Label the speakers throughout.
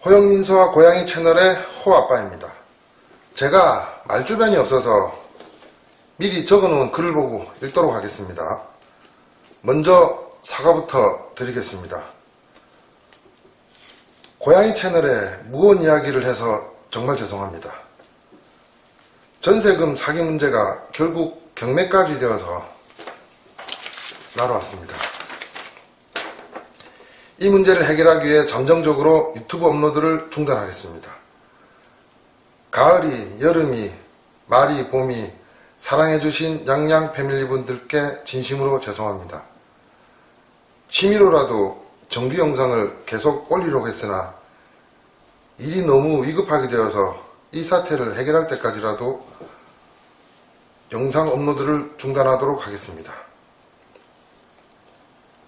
Speaker 1: 호영민서와 고양이 채널의 호아빠입니다. 제가 말주변이 없어서 미리 적어놓은 글을 보고 읽도록 하겠습니다. 먼저 사과부터 드리겠습니다. 고양이 채널에 무거운 이야기를 해서 정말 죄송합니다. 전세금 사기 문제가 결국 경매까지 되어서 날아왔습니다. 이 문제를 해결하기 위해 잠정적으로 유튜브 업로드를 중단하겠습니다. 가을이, 여름이, 말이, 봄이 사랑해주신 양양 패밀리분들께 진심으로 죄송합니다. 취미로라도 정규 영상을 계속 올리려고 했으나 일이 너무 위급하게 되어서 이 사태를 해결할 때까지라도 영상 업로드를 중단하도록 하겠습니다.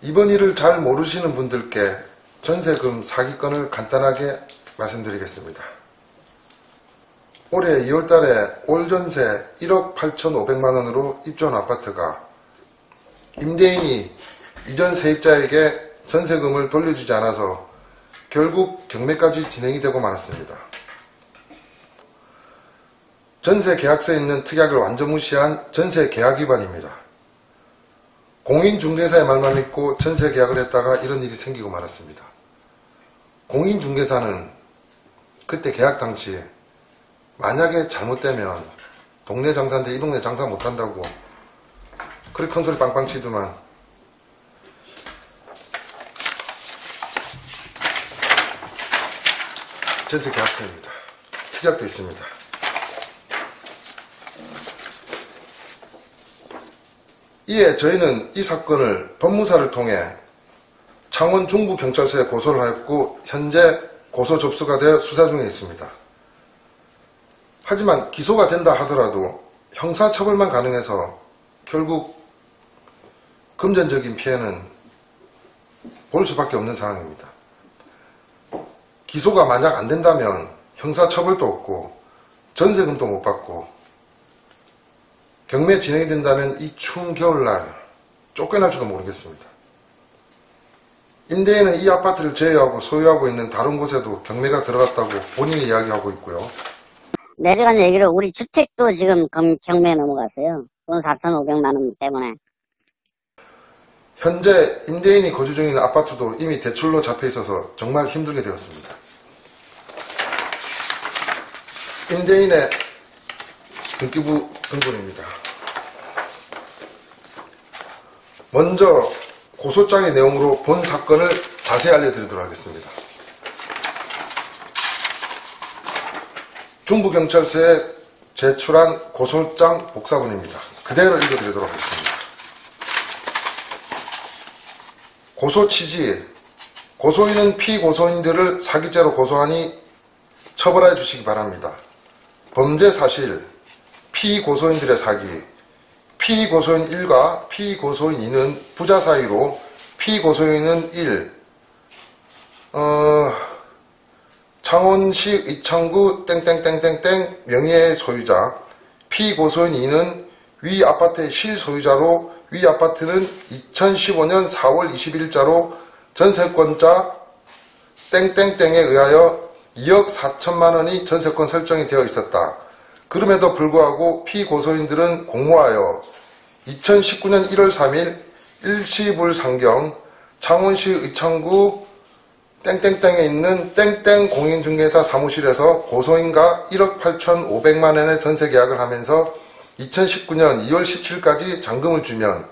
Speaker 1: 이번 일을 잘 모르시는 분들께 전세금 사기건을 간단하게 말씀드리겠습니다. 올해 2월달에 올 전세 1억 8,500만원으로 입주한 아파트가 임대인이 이전 세입자에게 전세금을 돌려주지 않아서 결국 경매까지 진행이 되고 말았습니다. 전세 계약서에 있는 특약을 완전 무시한 전세 계약 위반입니다. 공인중개사의 말만 믿고 전세 계약을 했다가 이런 일이 생기고 말았습니다. 공인중개사는 그때 계약 당시 만약에 잘못되면 동네 장사인데 이 동네 장사 못한다고 그렇게 큰 소리 빵빵 치더만 전세 계약서입니다. 특약도 있습니다. 이에 저희는 이 사건을 법무사를 통해 창원 중부경찰서에 고소를 하였고 현재 고소 접수가 되어 수사 중에 있습니다. 하지만 기소가 된다 하더라도 형사처벌만 가능해서 결국 금전적인 피해는 볼 수밖에 없는 상황입니다. 기소가 만약 안 된다면 형사처벌도 없고 전세금도 못 받고 경매 진행이 된다면 이 추운 겨울날 쫓겨날지도 모르겠습니다. 임대인은 이 아파트를 제외하고 소유하고 있는 다른 곳에도 경매가 들어갔다고 본인이 이야기하고 있고요.
Speaker 2: 내려간 얘기로 우리 주택도 지금 경매에 넘어갔어요. 돈 4,500만원 때문에.
Speaker 1: 현재 임대인이 거주 중인 아파트도 이미 대출로 잡혀 있어서 정말 힘들게 되었습니다. 임대인의 등기부 등본입니다. 먼저 고소장의 내용으로 본 사건을 자세히 알려드리도록 하겠습니다. 중부경찰서에 제출한 고소장 복사본입니다. 그대로 읽어드리도록 하겠습니다. 고소 취지: 고소인은 피고소인들을 사기죄로 고소하니 처벌해 주시기 바랍니다. 범죄 사실: 피고소인들의 사기. 피고소인 1과 피고소인 2는 부자 사이로 피고소인은 1. 창원시 의창구 땡땡땡땡땡 명의의 소유자. 피고소인 2는 위 아파트의 실소유자로 위 아파트는 2015년 4월 21일자로 전세권자 땡땡땡에 의하여 2억 4천만원이 전세권 설정이 되어 있었다. 그럼에도 불구하고 피고소인들은 공모하여 2019년 1월 3일 일시불상경 창원시 의창구 땡땡땡에 있는 땡땡 공인중개사 사무실에서 고소인과 1억 8,500만원의 전세계약을 하면서 2019년 2월 17일까지 잔금을 주면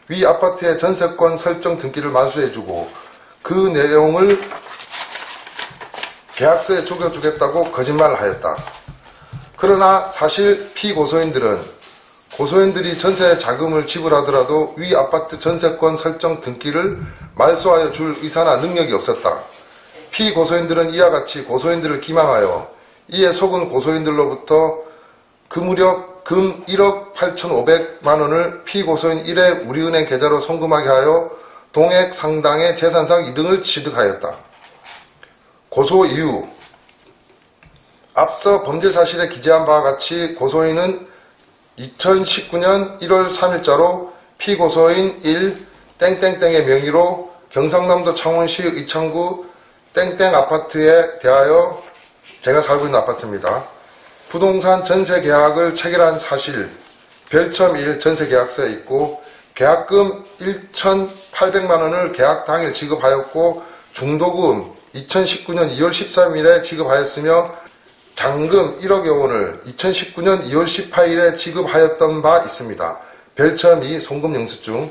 Speaker 1: 위 아파트의 전세권 설정 등기를 마수해주고 그 내용을 계약서에 적어주겠다고 거짓말을 하였다. 그러나 사실 피고소인들은 고소인들이 전세 자금을 지불하더라도 위 아파트 전세권 설정 등기를 말소하여 줄 의사나 능력이 없었다. 피고소인들은 이와 같이 고소인들을 기망하여 이에 속은 고소인들로부터 그 무렵 금 1억 8,500만원을 피고소인 1의 우리은행 계좌로 송금하게 하여 동액 상당의 재산상 이득을 취득하였다. 고소 이유: 앞서 범죄 사실에 기재한 바와 같이 고소인은 2019년 1월 3일자로 피고소인 1 땡땡땡의 명의로 경상남도 창원시 의창구 땡땡 아파트에 대하여 제가 살고 있는 아파트입니다. 부동산 전세 계약을 체결한 사실 별첨 1 전세 계약서에 있고 계약금 1,800만원을 계약 당일 지급하였고 중도금 2019년 2월 13일에 지급하였으며 잔금 1억여 원을 2019년 2월 18일에 지급하였던 바 있습니다. 별첨 2 송금 영수증.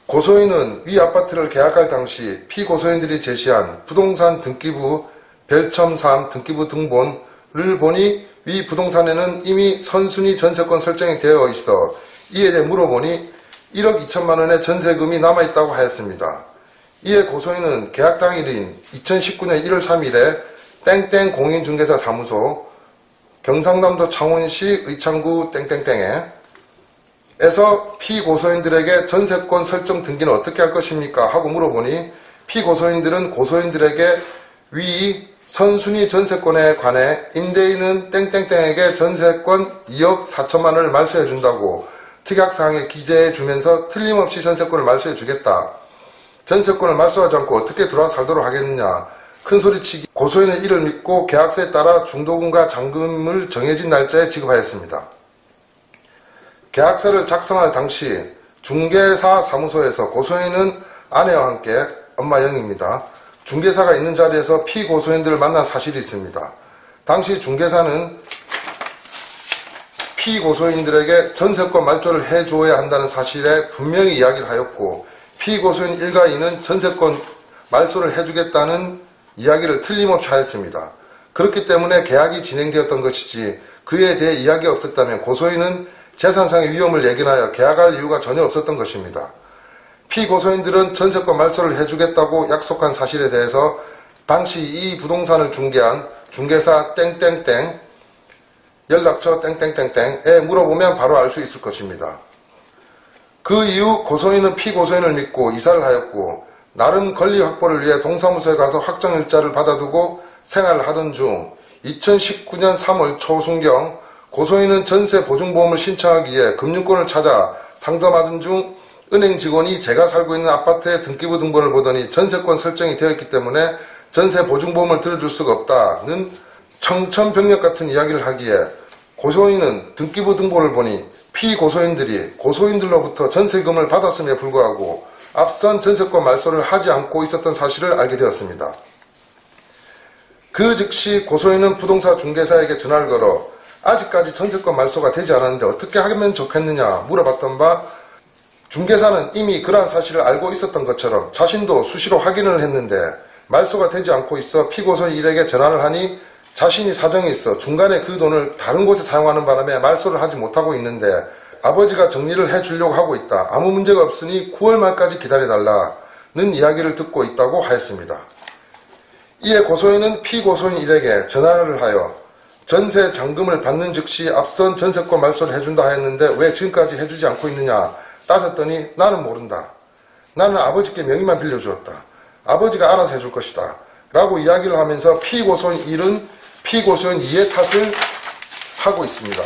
Speaker 1: 고소인은 위 아파트를 계약할 당시 피고소인들이 제시한 부동산 등기부 별첨 3 등기부 등본을 보니 위 부동산에는 이미 선순위 전세권 설정이 되어 있어 이에 대해 물어보니 1억 2천만 원의 전세금이 남아있다고 하였습니다. 이에 고소인은 계약 당일인 2019년 1월 3일에 땡땡 공인중개사 사무소 경상남도 창원시 의창구 땡땡땡에 에서 피고소인들에게 전세권 설정 등기는 어떻게 할 것입니까? 하고 물어보니 피고소인들은 고소인들에게 위 선순위 전세권에 관해 임대인은 땡땡땡에게 전세권 2억 4천만 원을 말소해 준다고 특약사항에 기재해 주면서 틀림없이 전세권을 말소해 주겠다. 전세권을 말소하지 않고 어떻게 들어와 살도록 하겠느냐. 큰소리치기. 고소인은 이를 믿고 계약서에 따라 중도금과 잔금을 정해진 날짜에 지급하였습니다. 계약서를 작성할 당시 중개사 사무소에서 고소인은 아내와 함께 엄마 영입니다. 중개사가 있는 자리에서 피고소인들을 만난 사실이 있습니다. 당시 중개사는 피고소인들에게 전세권 말소를 해줘야 한다는 사실에 분명히 이야기를 하였고 피고소인 1과 2는 전세권 말소를 해주겠다는 이야기를 틀림없이 하였습니다. 그렇기 때문에 계약이 진행되었던 것이지 그에 대해 이야기가 없었다면 고소인은 재산상의 위험을 예견하여 계약할 이유가 전혀 없었던 것입니다. 피고소인들은 전세권 말소를 해주겠다고 약속한 사실에 대해서 당시 이 부동산을 중개한 중개사 땡땡땡 연락처 땡땡땡땡에 물어보면 바로 알 수 있을 것입니다. 그 이후 고소인은 피고소인을 믿고 이사를 하였고 나름 권리 확보를 위해 동사무소에 가서 확정일자를 받아두고 생활을 하던 중 2019년 3월 초순경 고소인은 전세 보증보험을 신청하기 위해 금융권을 찾아 상담하던 중 은행 직원이 제가 살고 있는 아파트의 등기부 등본을 보더니 전세권 설정이 되어 있기 때문에 전세 보증보험을 들어줄 수가 없다는 청천벽력 같은 이야기를 하기에 고소인은 등기부 등본을 보니 피고소인들이 고소인들로부터 전세금을 받았음에 불구하고 앞선 전세권 말소를 하지 않고 있었던 사실을 알게 되었습니다. 그 즉시 고소인은 부동산 중개사에게 전화를 걸어 아직까지 전세권 말소가 되지 않았는데 어떻게 하면 좋겠느냐 물어봤던 바 중개사는 이미 그러한 사실을 알고 있었던 것처럼 자신도 수시로 확인을 했는데 말소가 되지 않고 있어 피고소인 1에게 전화를 하니 자신이 사정이 있어 중간에 그 돈을 다른 곳에 사용하는 바람에 말소를 하지 못하고 있는데 아버지가 정리를 해주려고 하고 있다. 아무 문제가 없으니 9월 말까지 기다려달라는 이야기를 듣고 있다고 하였습니다. 이에 고소인은 피고소인 1에게 전화를 하여 전세 잔금을 받는 즉시 앞선 전세권 말소를 해준다 하였는데 왜 지금까지 해주지 않고 있느냐 따졌더니 나는 모른다. 나는 아버지께 명의만 빌려주었다. 아버지가 알아서 해줄 것이다. 라고 이야기를 하면서 피고소인 1은 피고소인 2의 탓을 하고 있습니다.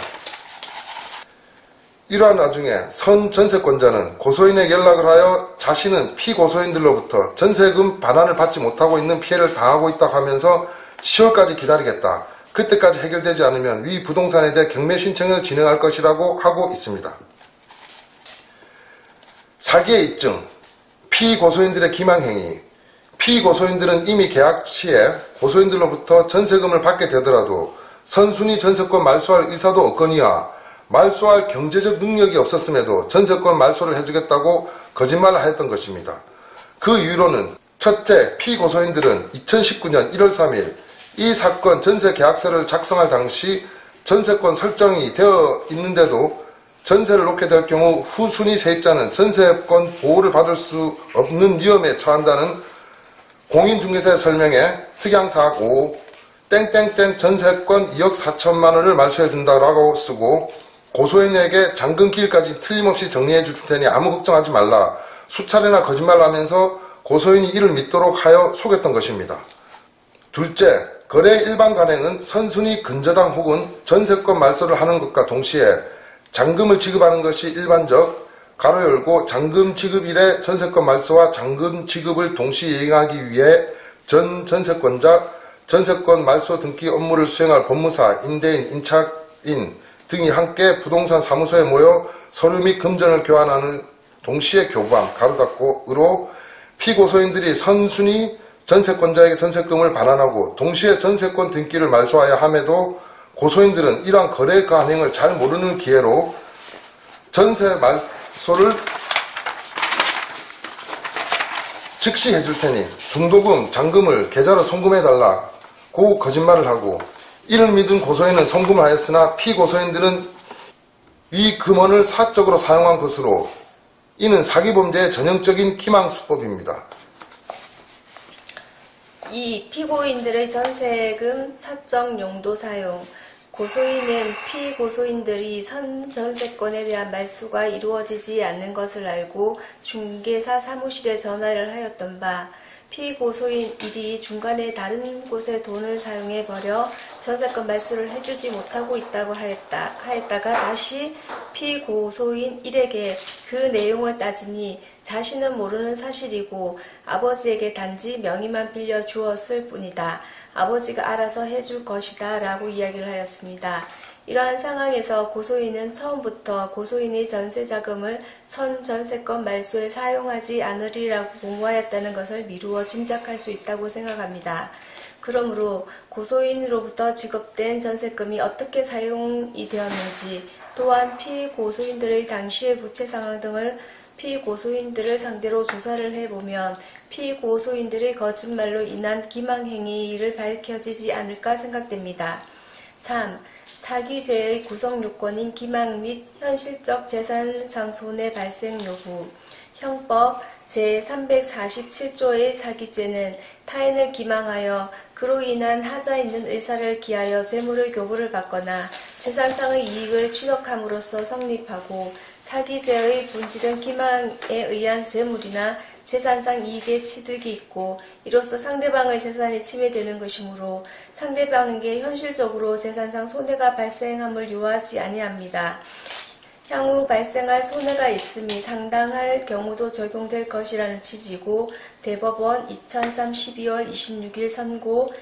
Speaker 1: 이러한 와중에 선 전세권자는 고소인에게 연락을 하여 자신은 피고소인들로부터 전세금 반환을 받지 못하고 있는 피해를 당하고 있다고 하면서 10월까지 기다리겠다. 그때까지 해결되지 않으면 위 부동산에 대해 경매 신청을 진행할 것이라고 하고 있습니다. 사기의 입증, 피고소인들의 기망행위. 피고소인들은 이미 계약 시에 고소인들로부터 전세금을 받게 되더라도 선순위 전세권 말소할 의사도 없거니와 말소할 경제적 능력이 없었음에도 전세권 말소를 해주겠다고 거짓말을 하였던 것입니다. 그 이유로는 첫째, 피고소인들은 2019년 1월 3일 이 사건 전세 계약서를 작성할 당시 전세권 설정이 되어 있는데도 전세를 놓게 될 경우 후순위 세입자는 전세권 보호를 받을 수 없는 위험에 처한다는 공인중개사의 설명에 특양사항 5 땡땡땡 전세권 2억 4천만 원을 말소해 준다라고 쓰고 고소인에게 잔금 기일까지 틀림없이 정리해 줄 테니 아무 걱정하지 말라 수차례나 거짓말을 하면서 고소인이 이를 믿도록 하여 속였던 것입니다. 둘째, 거래 일반 간행은 선순위 근저당 혹은 전세권 말소를 하는 것과 동시에 잔금을 지급하는 것이 일반적 가로 열고 잔금 지급일에 전세권 말소와 잔금 지급을 동시에 이행하기 위해 전 전세권자, 전세권 말소 등기 업무를 수행할 법무사, 임대인, 임차인 등이 함께 부동산 사무소에 모여 서류 및 금전을 교환하는 동시에 교부함, 가로닫고으로 피고소인들이 선순위 전세권자에게 전세금을 반환하고 동시에 전세권 등기를 말소하여 함에도 고소인들은 이러한 거래 관행을 잘 모르는 기회로 전세 말소를 즉시 해줄 테니 중도금, 잔금을 계좌로 송금해달라고 거짓말을 하고 이를 믿은 고소인은 송금하였으나 피고소인들은 위 금원을 사적으로 사용한 것으로 이는 사기범죄의 전형적인 기망수법입니다.
Speaker 3: 이 피고인들의 전세금 사적 용도 사용. 고소인은 피고소인들이 선전세권에 대한 말소가 이루어지지 않는 것을 알고 중개사 사무실에 전화를 하였던 바, 피고소인 1이 중간에 다른 곳에 돈을 사용해 버려 전세권 말소를 해주지 못하고 있다고 하였다가 다시 피고소인 1에게 그 내용을 따지니 자신은 모르는 사실이고 아버지에게 단지 명의만 빌려 주었을 뿐이다. 아버지가 알아서 해줄 것이다 라고 이야기를 하였습니다. 이러한 상황에서 고소인은 처음부터 고소인의 전세자금을 선전세권 말소에 사용하지 않으리라고 공모하였다는 것을 미루어 짐작할 수 있다고 생각합니다. 그러므로 고소인으로부터 지급된 전세금이 어떻게 사용이 되었는지, 또한 피고소인들의 당시의 부채 상황 등을 피고소인들을 상대로 조사를 해보면 피고소인들의 거짓말로 인한 기망행위를 밝혀지지 않을까 생각됩니다. 3. 사기죄의 구성요건인 기망 및 현실적 재산상 손해 발생 여부. 형법 제347조의 사기죄는 타인을 기망하여 그로 인한 하자 있는 의사를 기하여 재물의 교부를 받거나 재산상의 이익을 취득함으로써 성립하고, 사기죄의 본질은 기망에 의한 재물이나 재산상 이익의 취득이 있고 이로써 상대방의 재산이 침해되는 것이므로 상대방에게 현실적으로 재산상 손해가 발생함을 요하지 아니합니다. 향후 발생할 손해가 있음이 상당할 경우도 적용될 것이라는 취지고, 대법원 2003 12월 26일 선고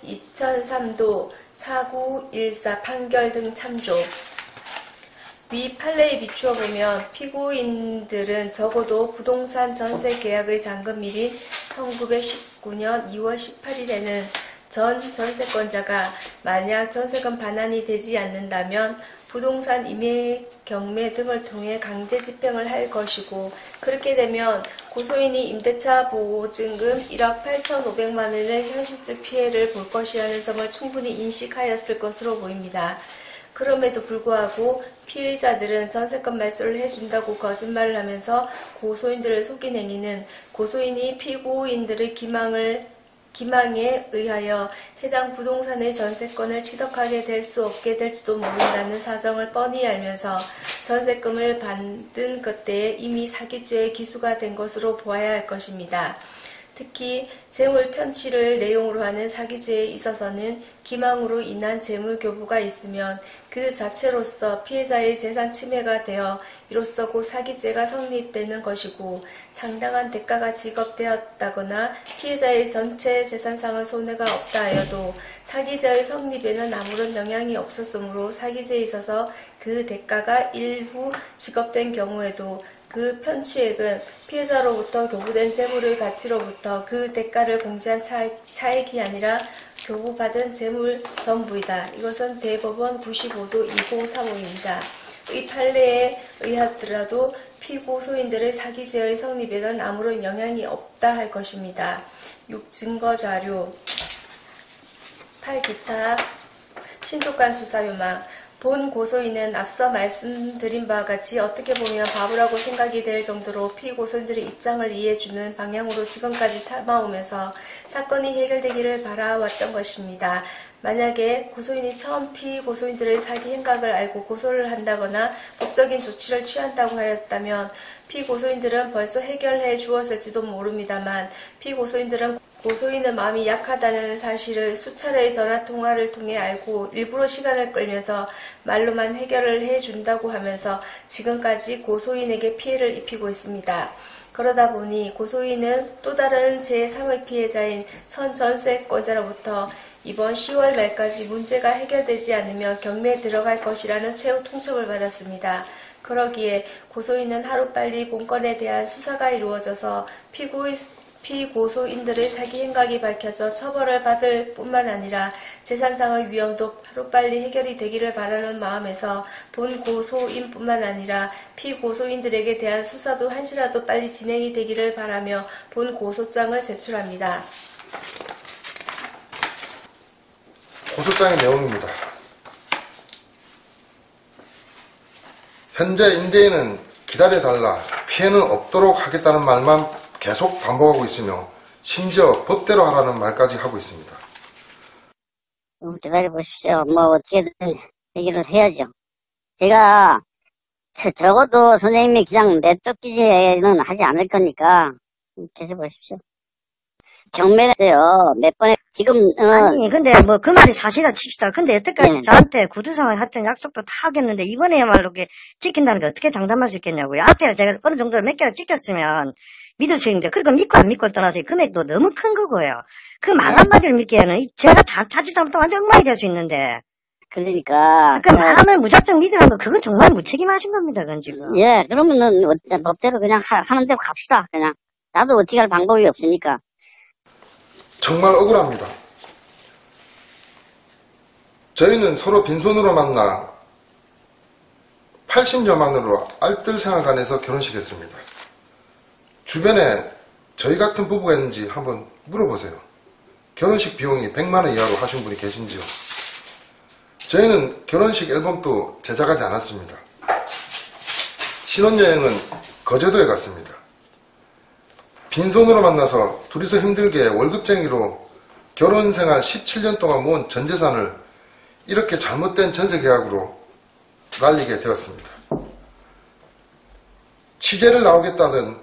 Speaker 3: 2003도 4914 판결 등 참조. 위 판례에 비추어 보면 피고인들은 적어도 부동산 전세 계약의 잔금일인 1919년 2월 18일에는 전 전세권자가 만약 전세금 반환이 되지 않는다면 부동산 임해, 경매 등을 통해 강제 집행을 할 것이고, 그렇게 되면 고소인이 임대차 보증금 1억 8,500만 원의 현실적 피해를 볼 것이라는 점을 충분히 인식하였을 것으로 보입니다. 그럼에도 불구하고 피의자들은 전세권 말소를 해준다고 거짓말을 하면서 고소인들을 속인 행위는 고소인이 피고인들의 기망에 의하여 해당 부동산의 전세권을 취득하게 될 수 없게 될지도 모른다는 사정을 뻔히 알면서 전세금을 받은 그때에 이미 사기죄의 기수가 된 것으로 보아야 할 것입니다. 특히 재물 편취를 내용으로 하는 사기죄에 있어서는 기망으로 인한 재물 교부가 있으면 그 자체로서 피해자의 재산 침해가 되어 이로써 곧 사기죄가 성립되는 것이고, 상당한 대가가 지급되었다거나 피해자의 전체 재산상의 손해가 없다 하여도 사기죄의 성립에는 아무런 영향이 없었으므로 사기죄에 있어서 그 대가가 일부 지급된 경우에도 그 편취액은 피해자로부터 교부된 재물의 가치로부터 그 대가를 공제한 차액이 아니라 교부받은 재물 전부이다. 이것은 대법원 95도 2035입니다. 이 판례에 의하더라도 피고소인들의 사기죄의 성립에는 아무런 영향이 없다 할 것입니다. 6. 증거자료. 8. 기타 신속한 수사 요망. 본 고소인은 앞서 말씀드린 바와 같이 어떻게 보면 바보라고 생각이 될 정도로 피고소인들의 입장을 이해해주는 방향으로 지금까지 참아오면서 사건이 해결되기를 바라왔던 것입니다. 만약에 고소인이 처음 피고소인들의 사기 행각을 알고 고소를 한다거나 법적인 조치를 취한다고 하였다면 피고소인들은 벌써 해결해 주었을지도 모릅니다만, 피고소인들은 고소인은 마음이 약하다는 사실을 수차례의 전화통화를 통해 알고 일부러 시간을 끌면서 말로만 해결을 해준다고 하면서 지금까지 고소인에게 피해를 입히고 있습니다. 그러다 보니 고소인은 또 다른 제3의 피해자인 선 전세권자로부터 이번 10월 말까지 문제가 해결되지 않으면 경매에 들어갈 것이라는 최후 통첩을 받았습니다. 그러기에 고소인은 하루빨리 본건에 대한 수사가 이루어져서 피고소인들의 사기 행각이 밝혀져 처벌을 받을 뿐만 아니라 재산상의 위험도 하루빨리 해결이 되기를 바라는 마음에서 본 고소인뿐만 아니라 피고소인들에게 대한 수사도 한시라도 빨리 진행이 되기를 바라며 본 고소장을 제출합니다.
Speaker 1: 고소장의 내용입니다. 현재 임대인은 기다려달라, 피해는 없도록 하겠다는 말만 계속 반복하고 있으며 심지어 법대로 하라는 말까지 하고 있습니다.
Speaker 2: 기다려보십시오. 뭐 어떻게든 해결을 해야죠. 제가 적어도 선생님이 그냥 내쫓기지는 하지 않을 거니까 계셔보십시오. 경매를 했어요. 몇 번에 지금
Speaker 4: 아니 근데 뭐 그 말이 사실이라 칩시다. 근데 여태까지
Speaker 2: 네.
Speaker 4: 저한테 구두상을 했던 약속도 다 하겠는데 이번에야말로 그게 지킨다는 게 어떻게 장담할 수 있겠냐고요. 앞에 제가 어느 정도 몇 개를 찍혔으면 믿을 수 있는데 그리고 믿고 안 믿고를 떠나서 금액도 너무 큰 거고요. 그 말 한마디를 믿기에는 제가 자칫하면 완전 엉망이 될 수 있는데
Speaker 2: 그러니까
Speaker 4: 그 마음을 무작정 믿으라는 거 그건 정말 무책임하신 겁니다. 그건 지금.
Speaker 2: 예, 그러면은 법대로 그냥 하는 대로 갑시다. 그냥 나도 어떻게 할 방법이 없으니까.
Speaker 1: 정말 억울합니다. 저희는 서로 빈손으로 만나 80여만으로 알뜰 생활 안에서 결혼식했습니다. 주변에 저희 같은 부부가 있는지 한번 물어보세요. 결혼식 비용이 100만원 이하로 하신 분이 계신지요? 저희는 결혼식 앨범도 제작하지 않았습니다. 신혼여행은 거제도에 갔습니다. 빈손으로 만나서 둘이서 힘들게 월급쟁이로 결혼생활 17년 동안 모은 전재산을 이렇게 잘못된 전세계약으로 날리게 되었습니다. 취재를 나오겠다는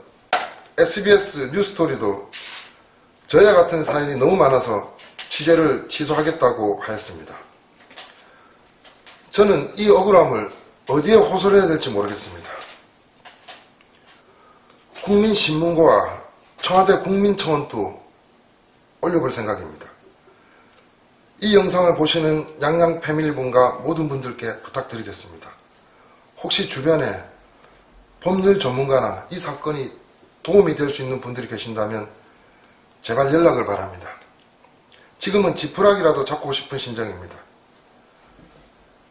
Speaker 1: SBS 뉴스토리도 저희와 같은 사연이 너무 많아서 취재를 취소하겠다고 하였습니다. 저는 이 억울함을 어디에 호소를 해야 될지 모르겠습니다. 국민신문고와 청와대 국민청원도 올려볼 생각입니다. 이 영상을 보시는 양양 패밀리분과 모든 분들께 부탁드리겠습니다. 혹시 주변에 법률 전문가나 이 사건이 도움이 될 수 있는 분들이 계신다면 제발 연락을 바랍니다. 지금은 지푸라기라도 잡고 싶은 심정입니다.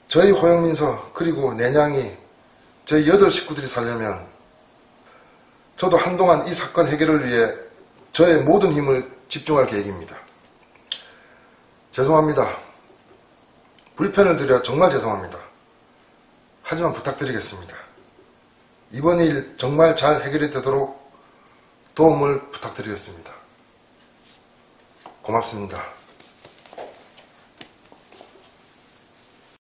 Speaker 1: 저희 호영민서 그리고 내냥이 저희 8 식구들이 살려면 저도 한동안 이 사건 해결을 위해 저의 모든 힘을 집중할 계획입니다. 죄송합니다. 불편을 드려 정말 죄송합니다. 하지만 부탁드리겠습니다. 이번 일 정말 잘 해결이 되도록 도움을 부탁드리겠습니다. 고맙습니다.